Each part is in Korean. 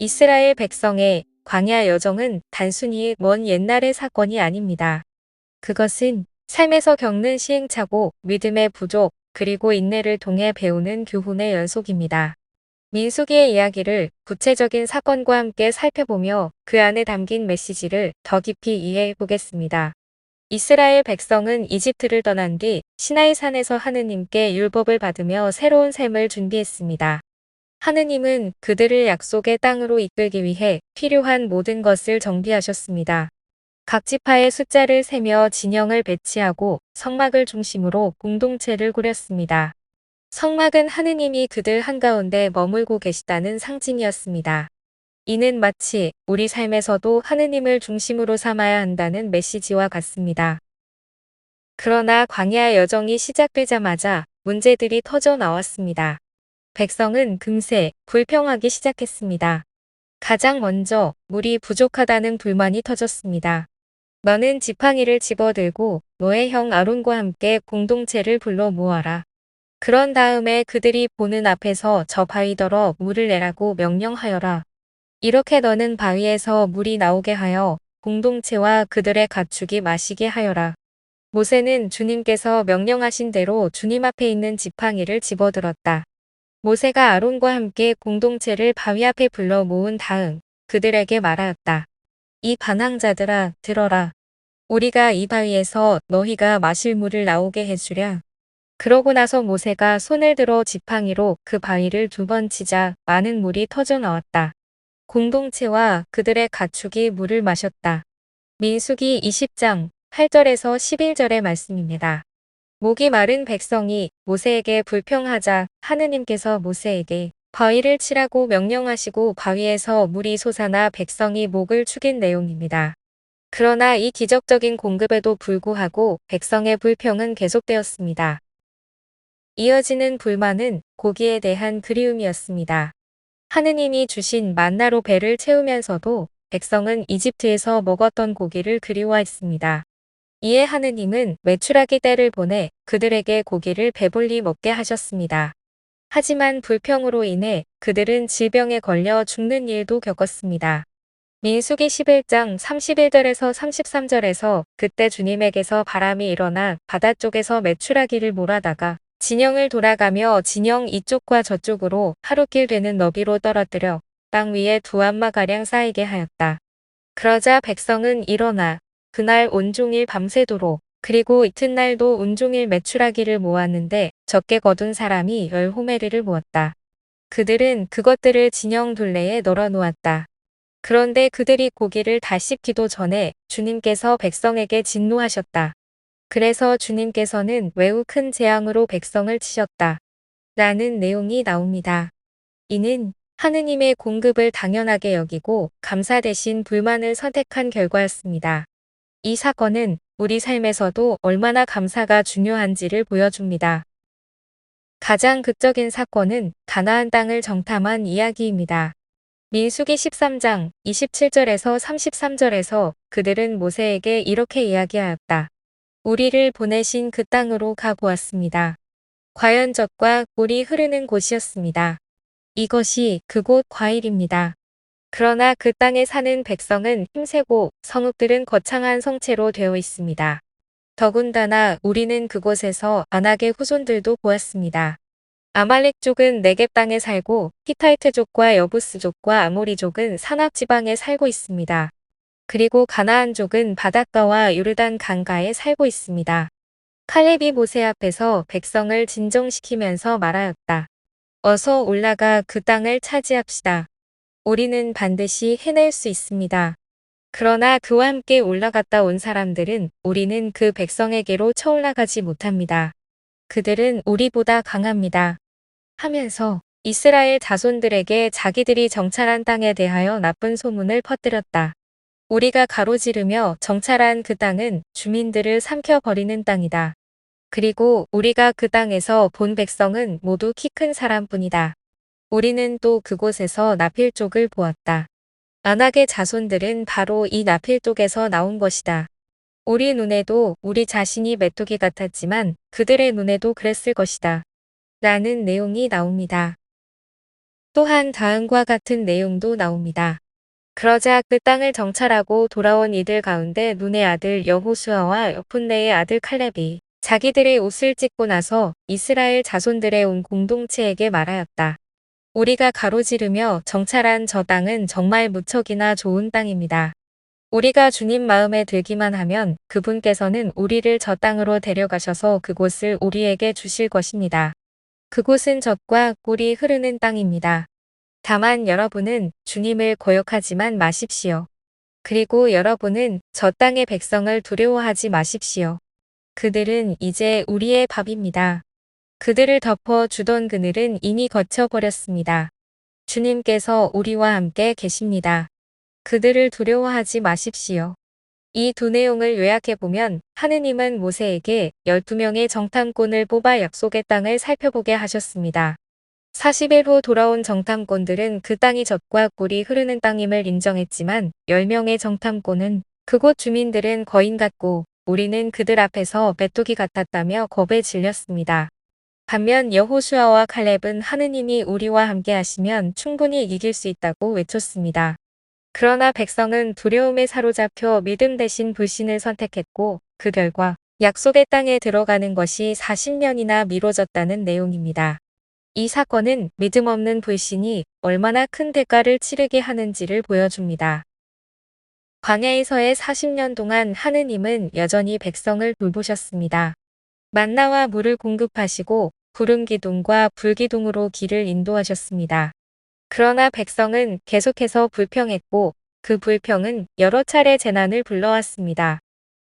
이스라엘 백성의 광야 여정은 단순히 먼 옛날의 사건이 아닙니다. 그것은 삶에서 겪는 시행착오, 믿음의 부족, 그리고 인내를 통해 배우는 교훈의 연속입니다. 민수기의 이야기를 구체적인 사건과 함께 살펴보며 그 안에 담긴 메시지를 더 깊이 이해해 보겠습니다. 이스라엘 백성은 이집트를 떠난 뒤 시나이 산에서 하느님께 율법을 받으며 새로운 삶을 준비했습니다. 하느님은 그들을 약속의 땅으로 이끌기 위해 필요한 모든 것을 정비하셨습니다. 각 지파의 숫자를 세며 진영을 배치하고 성막을 중심으로 공동체를 꾸렸습니다. 성막은 하느님이 그들 한가운데 머물고 계시다는 상징이었습니다. 이는 마치 우리 삶에서도 하느님을 중심으로 삼아야 한다는 메시지와 같습니다. 그러나 광야 여정이 시작되자마자 문제들이 터져 나왔습니다. 백성은 금세 불평하기 시작했습니다. 가장 먼저 물이 부족하다는 불만이 터졌습니다. 너는 지팡이를 집어들고 너의 형 아론과 함께 공동체를 불러 모아라. 그런 다음에 그들이 보는 앞에서 저 바위더러 물을 내라고 명령하여라. 이렇게 너는 바위에서 물이 나오게 하여 공동체와 그들의 가축이 마시게 하여라. 모세는 주님께서 명령하신 대로 주님 앞에 있는 지팡이를 집어들었다. 모세가 아론과 함께 공동체를 바위 앞에 불러 모은 다음 그들에게 말하였다. 이 반항자들아, 들어라. 우리가 이 바위에서 너희가 마실 물을 나오게 해주랴. 그러고 나서 모세가 손을 들어 지팡이로 그 바위를 2번 치자 많은 물이 터져 나왔다. 공동체와 그들의 가축이 물을 마셨다. 민수기 20장 8절에서 11절의 말씀입니다. 목이 마른 백성이 모세에게 불평하자 하느님께서 모세에게 바위를 치라고 명령하시고 바위에서 물이 솟아나 백성이 목을 축인 내용입니다. 그러나 이 기적적인 공급에도 불구하고 백성의 불평은 계속되었습니다. 이어지는 불만은 고기에 대한 그리움이었습니다. 하느님이 주신 만나로 배를 채우면서도 백성은 이집트에서 먹었던 고기를 그리워했습니다. 이에 하느님은 메추라기 떼를 보내 그들에게 고기를 배불리 먹게 하셨습니다. 하지만 불평으로 인해 그들은 질병에 걸려 죽는 일도 겪었습니다. 민수기 11장 31절에서 33절에서 그때 주님에게서 바람이 일어나 바다 쪽에서 메추라기를 몰아다가 진영을 돌아가며 진영 이쪽과 저쪽으로 하루길 되는 너비로 떨어뜨려 땅 위에 2안마가량 쌓이게 하였다. 그러자 백성은 일어나 그날 온종일 밤새도록 그리고 이튿날도 온종일 메추라기를 모았는데 적게 거둔 사람이 10호메리를 모았다. 그들은 그것들을 진영 둘레에 널어 놓았다. 그런데 그들이 고기를 다 씹기도 전에 주님께서 백성에게 진노하셨다. 그래서 주님께서는 매우 큰 재앙으로 백성을 치셨다. 라는 내용이 나옵니다. 이는 하느님의 공급을 당연하게 여기고 감사 대신 불만을 선택한 결과였습니다. 이 사건은 우리 삶에서도 얼마나 감사가 중요한지를 보여줍니다. 가장 극적인 사건은 가나안 땅을 정탐한 이야기입니다. 민수기 13장 27절에서 33절에서 그들은 모세에게 이렇게 이야기하였다. 우리를 보내신 그 땅으로 가보았습니다. 과연 젖과 꿀이 흐르는 곳이었습니다. 이것이 그곳 과일입니다. 그러나 그 땅에 사는 백성은 힘세고 성읍들은 거창한 성체로 되어 있습니다. 더군다나 우리는 그곳에서 안악의 후손들도 보았습니다. 아말렉족은 네겝 땅에 살고 히타이트족과 여부스족과 아모리족은 산악지방에 살고 있습니다. 그리고 가나안족은 바닷가와 요르단 강가에 살고 있습니다. 칼렙이 모세 앞에서 백성을 진정시키면서 말하였다. 어서 올라가 그 땅을 차지합시다. 우리는 반드시 해낼 수 있습니다. 그러나 그와 함께 올라갔다 온 사람들은 우리는 그 백성에게로 쳐올라가지 못합니다. 그들은 우리보다 강합니다. 하면서 이스라엘 자손들에게 자기들이 정찰한 땅에 대하여 나쁜 소문을 퍼뜨렸다. 우리가 가로지르며 정찰한 그 땅은 주민들을 삼켜버리는 땅이다. 그리고 우리가 그 땅에서 본 백성은 모두 키 큰 사람뿐이다. 우리는 또 그곳에서 나필족을 보았다. 안악의 자손들은 바로 이 나필족에서 나온 것이다. 우리 눈에도 우리 자신이 메뚜기 같았지만 그들의 눈에도 그랬을 것이다. 라는 내용이 나옵니다. 또한 다음과 같은 내용도 나옵니다. 그러자 그 땅을 정찰하고 돌아온 이들 가운데 눈의 아들 여호수아와 여푼네의 아들 칼렙이 자기들의 옷을 찢고 나서 이스라엘 자손들의 온 공동체에게 말하였다. 우리가 가로지르며 정찰한 저 땅은 정말 무척이나 좋은 땅입니다. 우리가 주님 마음에 들기만 하면 그분께서는 우리를 저 땅으로 데려가셔서 그곳을 우리에게 주실 것입니다. 그곳은 젖과 꿀이 흐르는 땅입니다. 다만 여러분은 주님을 거역하지만 마십시오. 그리고 여러분은 저 땅의 백성을 두려워하지 마십시오. 그들은 이제 우리의 밥입니다. 그들을 덮어 주던 그늘은 이미 거쳐버렸습니다. 주님께서 우리와 함께 계십니다. 그들을 두려워하지 마십시오. 이 두 내용을 요약해보면 하느님은 모세에게 12명의 정탐꾼을 뽑아 약속의 땅을 살펴보게 하셨습니다. 40일 후 돌아온 정탐꾼들은 그 땅이 젖과 꿀이 흐르는 땅임을 인정했지만 10명의 정탐꾼은 그곳 주민들은 거인 같고 우리는 그들 앞에서 메뚜기 같았다며 겁에 질렸습니다. 반면 여호수아와 칼렙은 하느님이 우리와 함께 하시면 충분히 이길 수 있다고 외쳤습니다. 그러나 백성은 두려움에 사로잡혀 믿음 대신 불신을 선택했고 그 결과 약속의 땅에 들어가는 것이 40년이나 미뤄졌다는 내용입니다. 이 사건은 믿음 없는 불신이 얼마나 큰 대가를 치르게 하는지를 보여줍니다. 광야에서의 40년 동안 하느님은 여전히 백성을 돌보셨습니다. 만나와 물을 공급하시고 구름 기둥과 불 기둥으로 길을 인도하셨습니다. 그러나 백성은 계속해서 불평했고 그 불평은 여러 차례 재난을 불러왔습니다.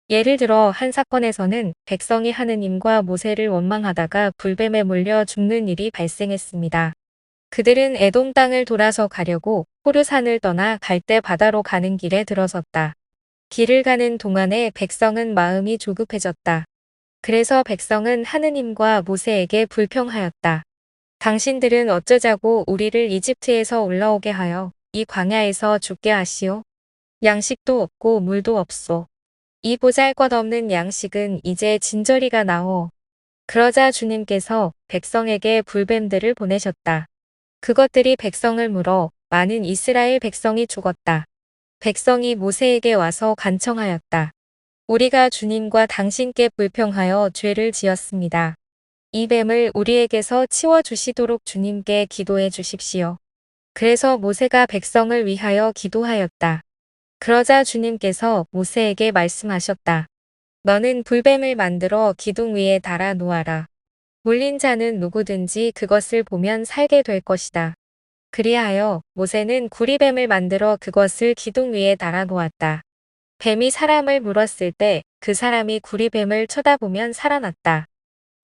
예를 들어 한 사건에서는 백성이 하느님과 모세를 원망하다가 불뱀에 물려 죽는 일이 발생했습니다. 그들은 에돔 땅을 돌아서 가려고 호르산을 떠나 갈대 바다로 가는 길에 들어섰다. 길을 가는 동안에 백성은 마음이 조급해졌다. 그래서 백성은 하느님과 모세에게 불평하였다. 당신들은 어쩌자고 우리를 이집트에서 올라오게 하여 이 광야에서 죽게 하시오? 양식도 없고 물도 없소. 이 보잘것없는 양식은 이제 진저리가 나오. 그러자 주님께서 백성에게 불뱀들을 보내셨다. 그것들이 백성을 물어 많은 이스라엘 백성이 죽었다. 백성이 모세에게 와서 간청하였다. 우리가 주님과 당신께 불평하여 죄를 지었습니다. 이 뱀을 우리에게서 치워주시도록 주님께 기도해 주십시오. 그래서 모세가 백성을 위하여 기도하였다. 그러자 주님께서 모세에게 말씀하셨다. 너는 불뱀을 만들어 기둥 위에 달아 놓아라. 물린 자는 누구든지 그것을 보면 살게 될 것이다. 그리하여 모세는 구리뱀을 만들어 그것을 기둥 위에 달아 놓았다. 뱀이 사람을 물었을 때 그 사람이 구리뱀을 쳐다보면 살아났다.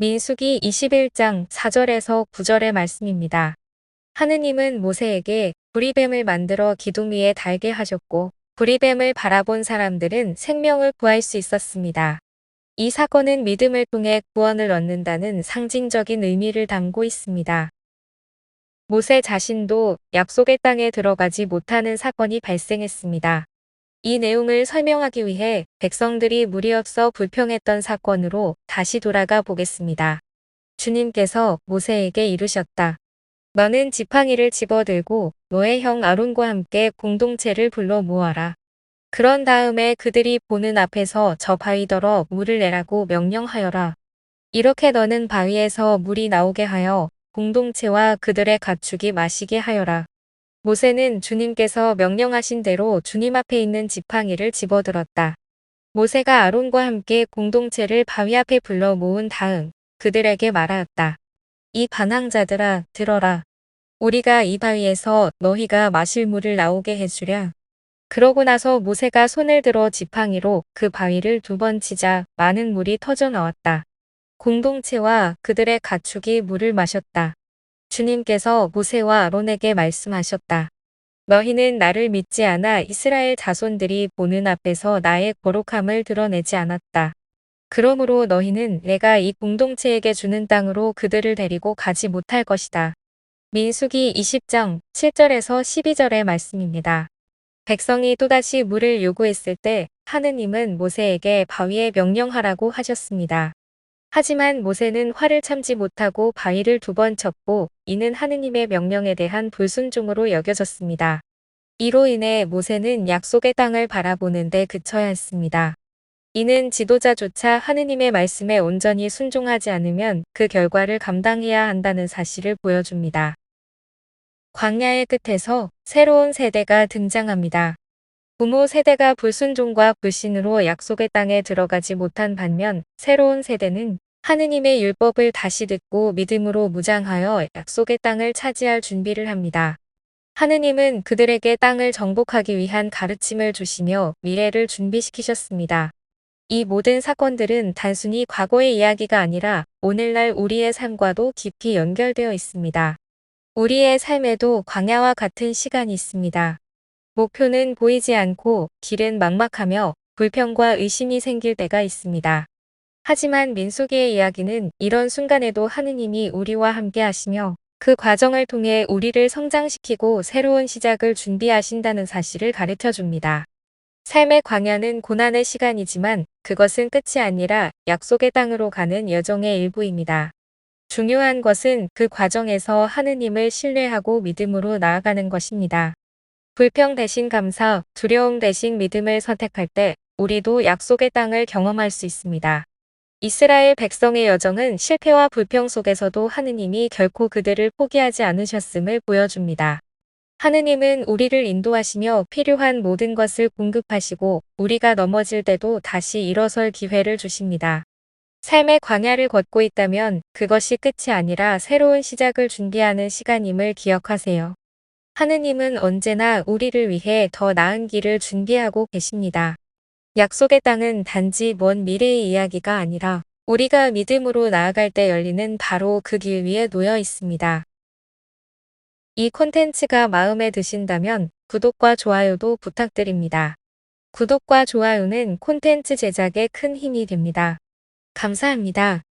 민수기 21장 4절에서 9절의 말씀입니다. 하느님은 모세에게 구리뱀을 만들어 기둥 위에 달게 하셨고 구리뱀을 바라본 사람들은 생명을 구할 수 있었습니다. 이 사건은 믿음을 통해 구원을 얻는다는 상징적인 의미를 담고 있습니다. 모세 자신도 약속의 땅에 들어가지 못하는 사건이 발생했습니다. 이 내용을 설명하기 위해 백성들이 물이 없어 불평했던 사건으로 다시 돌아가 보겠습니다. 주님께서 모세에게 이르셨다. 너는 지팡이를 집어들고 너의 형 아론과 함께 공동체를 불러 모아라. 그런 다음에 그들이 보는 앞에서 저 바위더러 물을 내라고 명령하여라. 이렇게 너는 바위에서 물이 나오게 하여 공동체와 그들의 가축이 마시게 하여라. 모세는 주님께서 명령하신 대로 주님 앞에 있는 지팡이를 집어들었다. 모세가 아론과 함께 공동체를 바위 앞에 불러 모은 다음 그들에게 말하였다. 이 반항자들아 들어라. 우리가 이 바위에서 너희가 마실 물을 나오게 해주랴. 그러고 나서 모세가 손을 들어 지팡이로 그 바위를 2번 치자 많은 물이 터져 나왔다. 공동체와 그들의 가축이 물을 마셨다. 주님께서 모세와 아론에게 말씀하셨다. 너희는 나를 믿지 않아 이스라엘 자손들이 보는 앞에서 나의 거룩함을 드러내지 않았다. 그러므로 너희는 내가 이 공동체에게 주는 땅으로 그들을 데리고 가지 못할 것이다. 민수기 20장 7절에서 12절의 말씀입니다. 백성이 또다시 물을 요구했을 때 하느님은 모세에게 바위에 명령하라고 하셨습니다. 하지만 모세는 화를 참지 못하고 바위를 2번 쳤고 이는 하느님의 명령에 대한 불순종으로 여겨졌습니다. 이로 인해 모세는 약속의 땅을 바라보는 데 그쳐야 했습니다. 이는 지도자조차 하느님의 말씀에 온전히 순종하지 않으면 그 결과를 감당해야 한다는 사실을 보여줍니다. 광야의 끝에서 새로운 세대가 등장합니다. 부모 세대가 불순종과 불신으로 약속의 땅에 들어가지 못한 반면 새로운 세대는 하느님의 율법을 다시 듣고 믿음으로 무장하여 약속의 땅을 차지할 준비를 합니다. 하느님은 그들에게 땅을 정복하기 위한 가르침을 주시며 미래를 준비시키셨습니다. 이 모든 사건들은 단순히 과거의 이야기가 아니라 오늘날 우리의 삶과도 깊이 연결되어 있습니다. 우리의 삶에도 광야와 같은 시간이 있습니다. 목표는 보이지 않고 길은 막막하며 불평과 의심이 생길 때가 있습니다. 하지만 민수기의 이야기는 이런 순간에도 하느님이 우리와 함께 하시며 그 과정을 통해 우리를 성장시키고 새로운 시작을 준비하신다는 사실을 가르쳐 줍니다. 삶의 광야는 고난의 시간이지만 그것은 끝이 아니라 약속의 땅으로 가는 여정의 일부입니다. 중요한 것은 그 과정에서 하느님을 신뢰하고 믿음으로 나아가는 것입니다. 불평 대신 감사, 두려움 대신 믿음을 선택할 때 우리도 약속의 땅을 경험할 수 있습니다. 이스라엘 백성의 여정은 실패와 불평 속에서도 하느님이 결코 그들을 포기하지 않으셨음을 보여줍니다. 하느님은 우리를 인도하시며 필요한 모든 것을 공급하시고 우리가 넘어질 때도 다시 일어설 기회를 주십니다. 삶의 광야를 걷고 있다면 그것이 끝이 아니라 새로운 시작을 준비하는 시간임을 기억하세요. 하느님은 언제나 우리를 위해 더 나은 길을 준비하고 계십니다. 약속의 땅은 단지 먼 미래의 이야기가 아니라 우리가 믿음으로 나아갈 때 열리는 바로 그 길 위에 놓여 있습니다. 이 콘텐츠가 마음에 드신다면 구독과 좋아요도 부탁드립니다. 구독과 좋아요는 콘텐츠 제작에 큰 힘이 됩니다. 감사합니다.